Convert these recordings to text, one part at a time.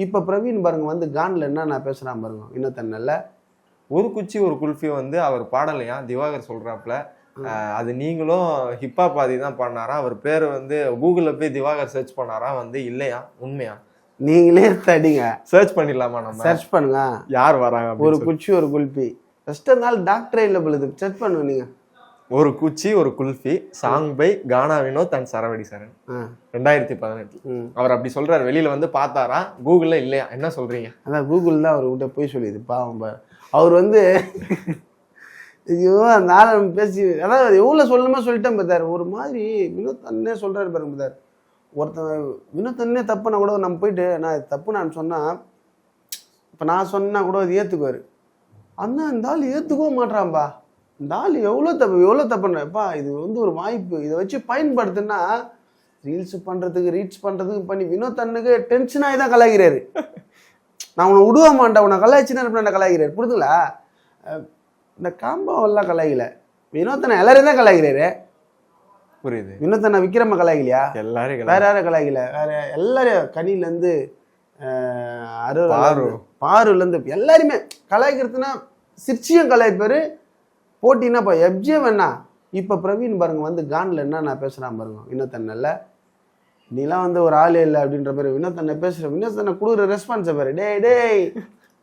இப்போ பிரவீன் பாருங்க வந்து கான்ல என்ன நான் பேசுகிறான் பாருங்க இன்னொத்தன்னல்ல. ஒரு குச்சி ஒரு குல்ஃபி வந்து அவர் பாடலையா திவாகர் சொல்றாப்ல. அது நீங்களும் ஹிப்ஹாப் பாதி தான் பண்ணாரா, அவர் பேர் வந்து கூகுள்ல போய் திவாகர் சர்ச் பண்ணாரா வந்து இல்லையா, உண்மையா? நீங்களே தடிங்க, சர்ச் பண்ணிடலாமா, நம்ம சர்ச் பண்ணுங்க யார் வராங்க. ஒரு குச்சி ஒரு குல்ஃபி ஃபர்ஸ்ட் நாள் டாக்டரே இல்லை பொழுது சர்ச் பண்ணுங்க நீங்க. ஒரு குச்சி ஒரு kulfi song by Gana Vinoth and Saravedi Saran 2018. அவர் அப்படி சொல்றாரு, வெளியில வந்து பார்த்தாரா, கூகுள்ல இல்லையா, என்ன சொல்றீங்க? அதான் கூகுள் தான் அவர் கிட்ட போய் சொல்லிது பாவம் பாரு. அவர் வந்து ஐயோ அந்த ஆளை பேசி அதாவது எவ்வளோ சொல்லணுமோ சொல்லிட்டேன் பார்த்தார். ஒரு மாதிரி வினோத் அண்ணே சொல்கிறாரு பாருங்க பார்த்தார். ஒருத்தன் வினோத் அண்ணே தப்புனா கூட நம்ம போயிட்டு நான் தப்பு நான் சொன்னால், இப்போ நான் சொன்னால் கூட அது ஏற்றுக்குவார். அண்ணா இந்த ஆள் ஏற்றுக்கவும் மாட்டான்பா, இந்த ஆள் எவ்வளோ தப்புன்றப்பா, இது வந்து ஒரு வாய்ப்பு, இதை வச்சு பயன்படுத்துனா ரீல்ஸ் பண்ணுறதுக்கு ரீச் பண்ணுறதுக்கு பண்ணி வினோத் அண்ணுக்கு டென்ஷனாகி தான் கலாய்கிறாரு. நான் உன்னை விடுவ மாட்டேன், உன்னை கலாய்ச்சினா என்ன கலாய்கிறாரு புரிதுங்களா? இந்த காம்பாவெல்லாம் கலாய்கல, வினோத்தனை எல்லாரையும் தான் கலாய்கிறாரு. புரியுது. வினோத்தனை விக்ரம கலாய்கலையா, எல்லாரையும் வேற யாரும் கலாய்கல, வேற எல்லாரையும் கனிலேருந்து பாருலேருந்து எல்லாருமே கலாய்க்கிறதுனா சிரிச்சியும் கலாய்ப்பாரு. போட்டின்னா இப்போ எப்ஜே வேணா. இப்போ பிரவீன் பாருங்க வந்து கான்ல என்ன நான் பேசுகிறான் பாருங்க வினோத்தன்னல்ல. நீலாம் வந்து ஒரு ஆளே இல்லை அப்படின்ற மாதிரி வினோத்தன்னை பேசுகிற வினோத்தன்னை கொடுக்குற ரெஸ்பான்ஸை பாரு. டேய்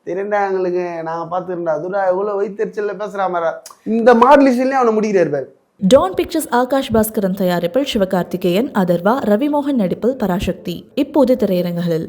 தெரிண்டா எங்களுக்கு நாங்கள் பார்த்துருந்தா அதுடா எவ்வளோ வைத்தறிச்சலில் பேசுகிற மாதிரி இந்த மாடலிஸ்ட்லேயும் அவனை முடிக்கிறார் பாரு. டான் பிக்சர்ஸ் ஆகாஷ் பாஸ்கரன் தயாரிப்பில் சிவகார்த்திகேயன், அதர்வா, ரவிமோகன் நடிப்பில் பராசக்தி இப்போது திரையரங்குகளில்.